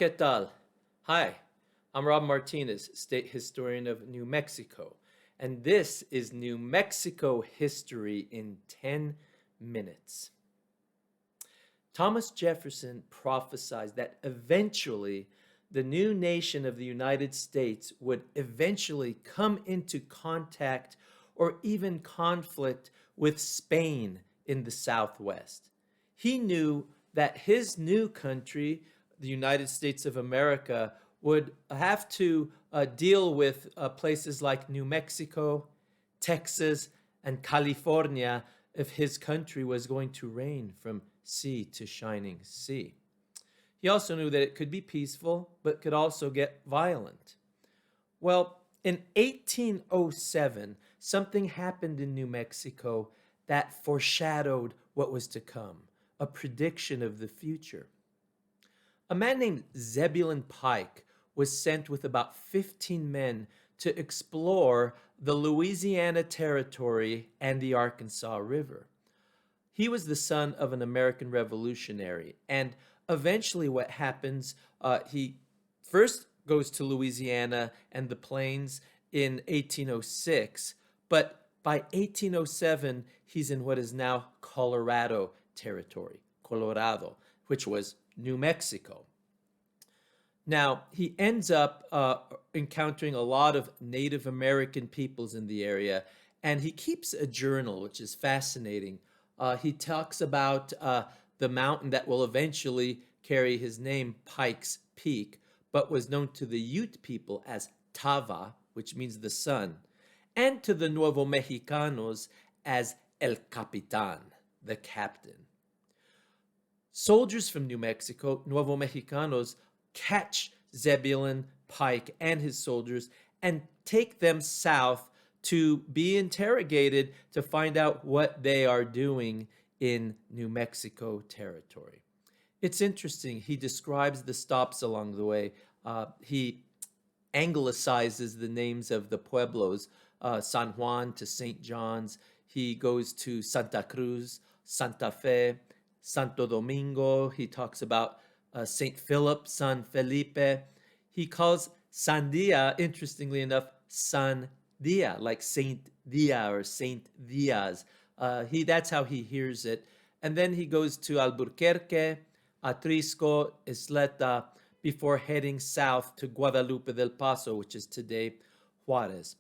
¿qué tal? Hi, I'm Rob Martinez, state historian of New Mexico, and this is New Mexico history in 10 minutes. Thomas Jefferson prophesied that eventually the new nation of the United States would eventually come into contact or even conflict with Spain in the Southwest. He knew that his new country, the United States of America, would have to deal with places like New Mexico, Texas, and California if his country was going to reign from sea to shining sea. He also knew that it could be peaceful, but could also get violent. Well, in 1807, something happened in New Mexico that foreshadowed what was to come, a prediction of the future. A man named Zebulon Pike was sent with about 15 men to explore the Louisiana Territory and the Arkansas River. He was the son of an American revolutionary, and eventually what happens, he first goes to Louisiana and the plains in 1806, but by 1807, he's in what is now Colorado territory, Colorado, which was New Mexico. Now, he ends up encountering a lot of Native American peoples in the area, and he keeps a journal, which is fascinating. He talks about the mountain that will eventually carry his name, Pikes Peak, but was known to the Ute people as Tava, which means the sun, and to the Nuevo Mexicanos as El Capitan, the captain. Soldiers from New Mexico, Nuevo Mexicanos, catch Zebulon Pike and his soldiers and take them south to be interrogated to find out what they are doing in New Mexico territory. It's interesting. He describes the stops along the way. He anglicizes the names of the pueblos, San Juan to St. John's. He goes to Santa Cruz, Santa Fe, Santo Domingo. He talks about St. Philip, San Felipe. He calls Sandia, interestingly enough, San Dia, like Saint Dia or Saint Diaz. That's how he hears it. And then he goes to Albuquerque, Atrisco, Isleta, before heading south to Guadalupe del Paso, which is today Juarez.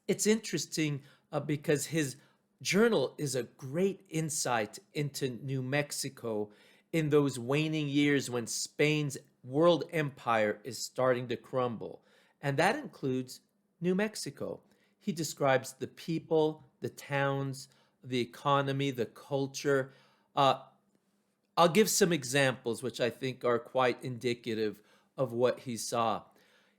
It's interesting because his journal is a great insight into New Mexico in those waning years when Spain's world empire is starting to crumble. And that includes New Mexico. He describes the people, the towns, the economy, the culture. I'll give some examples which I think are quite indicative of what he saw.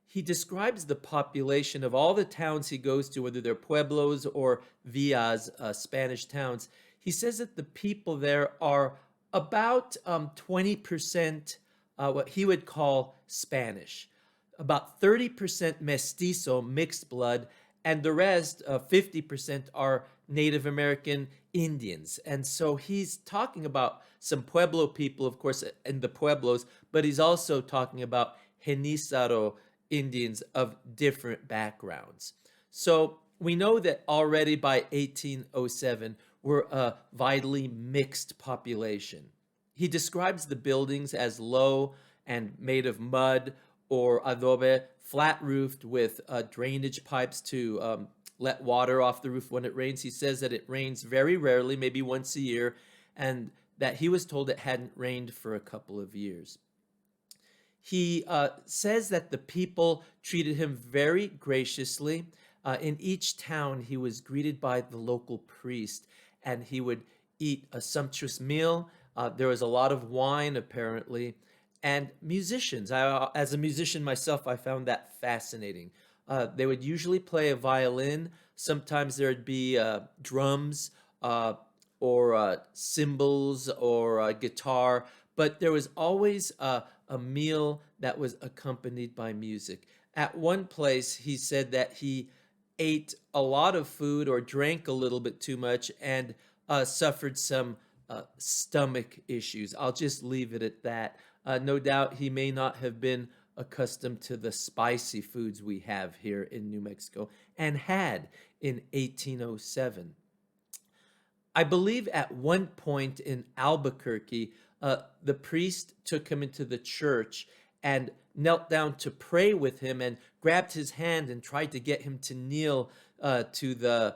He describes the population of all the towns he goes to, whether they're pueblos or villas, Spanish towns. He says that the people there are about 20% what he would call Spanish, about 30% mestizo, mixed blood, and the rest, 50%, are Native American Indians. And so he's talking about some Pueblo people, of course, in the Pueblos, but he's also talking about Genízaro Indians of different backgrounds. So we know that already by 1807, we're a vitally mixed population. He describes the buildings as low and made of mud or adobe, flat roofed with drainage pipes to let water off the roof when it rains. He says that it rains very rarely, maybe once a year, and that he was told it hadn't rained for a couple of years. He says that the people treated him very graciously. In each town, he was greeted by the local priest, and he would eat a sumptuous meal. There was a lot of wine, apparently, and musicians. As a musician myself, I found that fascinating. They would usually play a violin. Sometimes there'd be drums or cymbals or a guitar, but there was always a meal that was accompanied by music. At one place, he said that he ate a lot of food or drank a little bit too much and suffered some stomach issues. I'll just leave it at that. No doubt he may not have been accustomed to the spicy foods we have here in New Mexico and had in 1807. I believe at one point in Albuquerque, the priest took him into the church and knelt down to pray with him and grabbed his hand and tried to get him to kneel to the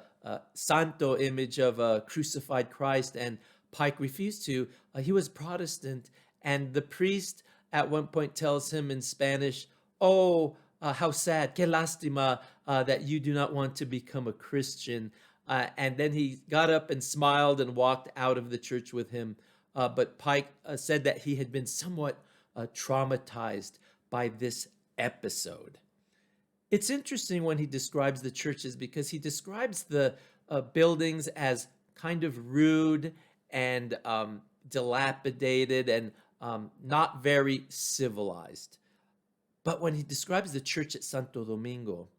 Santo image of a crucified Christ. And Pike refused to. He was Protestant. And the priest at one point tells him in Spanish, "Oh, how sad, que lástima, that you do not want to become a Christian." And then he got up and smiled and walked out of the church with him. But Pike said that he had been somewhat traumatized by this episode. It's interesting when he describes the churches because he describes the buildings as kind of rude and dilapidated and not very civilized. But when he describes the church at Santo Domingo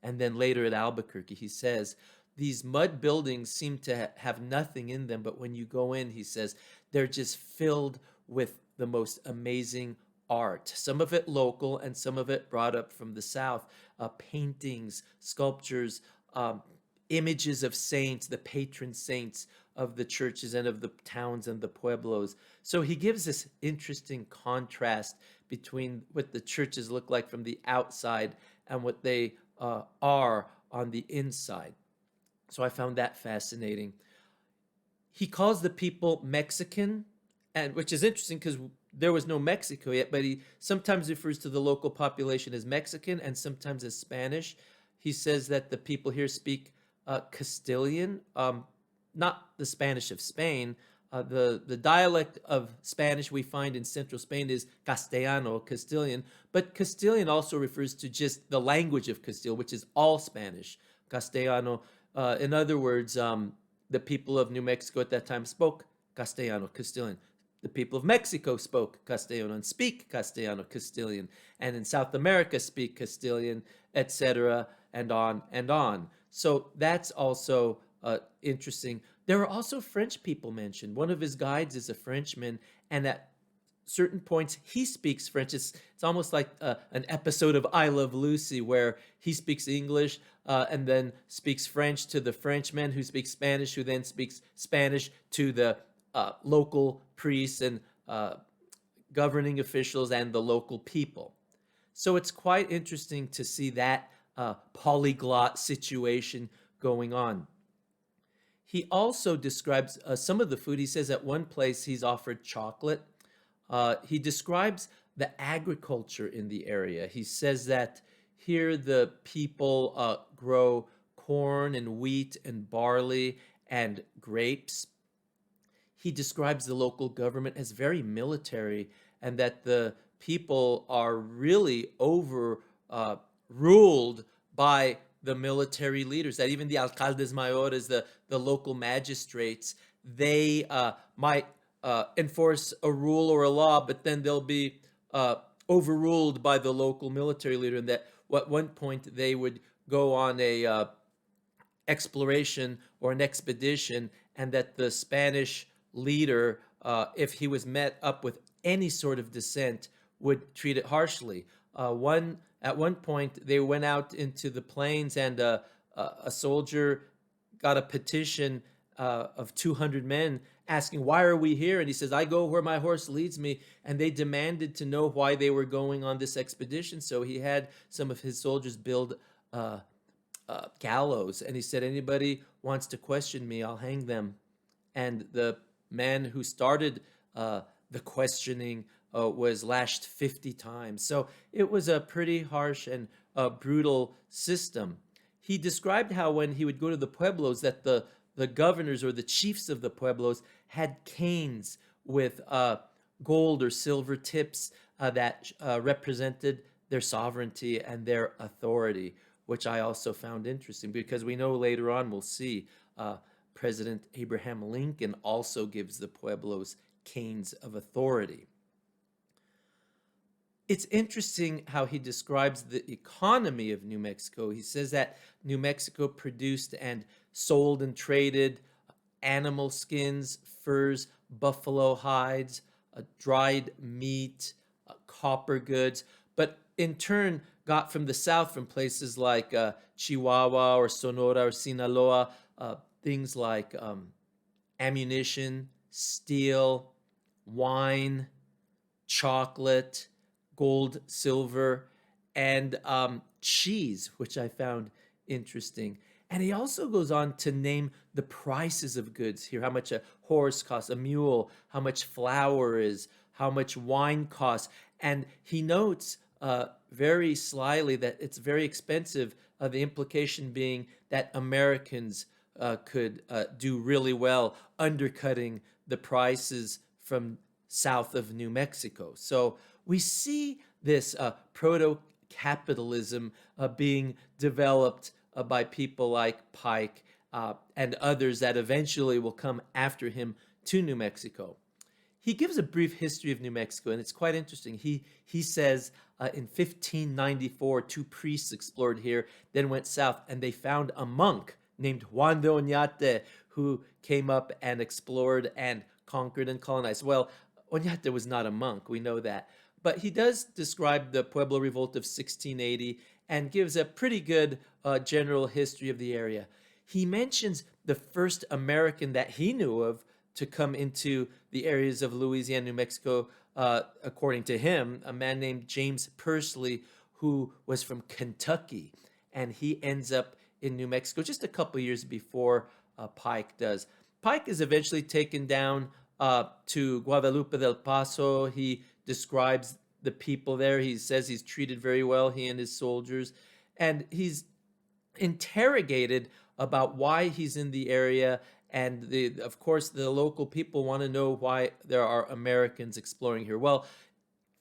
and then later at Albuquerque, he says, these mud buildings seem to have nothing in them, but when you go in, he says, they're just filled with the most amazing art. Some of it local and some of it brought up from the South. Paintings, sculptures, images of saints, the patron saints of the churches and of the towns and the pueblos. So he gives this interesting contrast between what the churches look like from the outside and what they are on the inside. So I found that fascinating. He calls the people Mexican, and which is interesting because there was no Mexico yet, but he sometimes refers to the local population as Mexican and sometimes as Spanish. He says that the people here speak Castilian, not the Spanish of Spain. The dialect of Spanish we find in central Spain is Castellano, Castilian, but Castilian also refers to just the language of Castile, which is all Spanish, Castellano. In other words, the people of New Mexico at that time spoke Castellano, Castilian. The people of Mexico spoke Castellano and speak Castellano, Castilian. And in South America speak Castilian, etc., and on and on. So that's also interesting. There are also French people mentioned. One of his guides is a Frenchman, and at certain points he speaks French. It's almost like an episode of I Love Lucy where he speaks English and then speaks French to the Frenchman who speaks Spanish, who then speaks Spanish to the local priests and governing officials and the local people. So it's quite interesting to see that polyglot situation going on. He also describes some of the food. He says at one place he's offered chocolate. He describes the agriculture in the area. He says that here the people grow corn and wheat and barley and grapes. He describes the local government as very military and that the people are really over ruled by the military leaders, that even the alcaldes mayores, the local magistrates, they might enforce a rule or a law, but then they'll be overruled by the local military leader, and that at one point they would go on a exploration or an expedition, and that the Spanish leader, if he was met up with any sort of dissent, would treat it harshly. At one point, they went out into the plains, and a soldier got a petition of 200 men asking, "Why are we here?" And he says, "I go where my horse leads me." And they demanded to know why they were going on this expedition. So he had some of his soldiers build gallows, and he said, "Anybody wants to question me, I'll hang them." And the man who started the questioning was lashed 50 times. So it was a pretty harsh and brutal system. He described how when he would go to the pueblos, that the governors or the chiefs of the pueblos had canes with gold or silver tips that represented their sovereignty and their authority, which I also found interesting because we know later on we'll see President Abraham Lincoln also gives the pueblos canes of authority. It's interesting how he describes the economy of New Mexico. He says that New Mexico produced and sold and traded animal skins, furs, buffalo hides, dried meat, copper goods, but in turn got from the south, from places like Chihuahua or Sonora or Sinaloa, things like ammunition, steel, wine, chocolate, gold, silver, and cheese, which I found interesting. And he also goes on to name the prices of goods here, how much a horse costs, a mule, how much flour is, how much wine costs. And he notes very slyly that it's very expensive, the implication being that Americans could do really well undercutting the prices from south of New Mexico. So we see this proto-capitalism being developed by people like Pike and others that eventually will come after him to New Mexico. He gives a brief history of New Mexico, and it's quite interesting. He says in 1594, two priests explored here, then went south, and they found a monk named Juan de Oñate, who came up and explored and conquered and colonized. Well, Oñate was not a monk, we know that. But he does describe the Pueblo Revolt of 1680 and gives a pretty good general history of the area. He mentions the first American that he knew of to come into the areas of Louisiana, New Mexico, according to him, a man named James Pursley, who was from Kentucky. And he ends up in New Mexico just a couple years before Pike does. Pike is eventually taken down to Guadalupe del Paso. He describes the people there. He says he's treated very well, he and his soldiers. And he's interrogated about why he's in the area. And of course, the local people want to know why there are Americans exploring here. Well,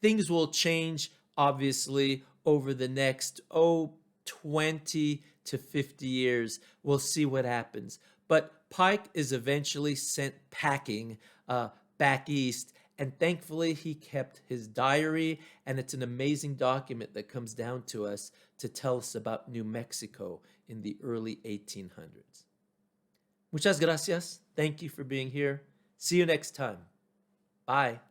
things will change, obviously, over the next, 20 to 50 years. We'll see what happens. But Pike is eventually sent packing back east. And thankfully, he kept his diary. And it's an amazing document that comes down to us to tell us about New Mexico in the early 1800s. Muchas gracias. Thank you for being here. See you next time. Bye.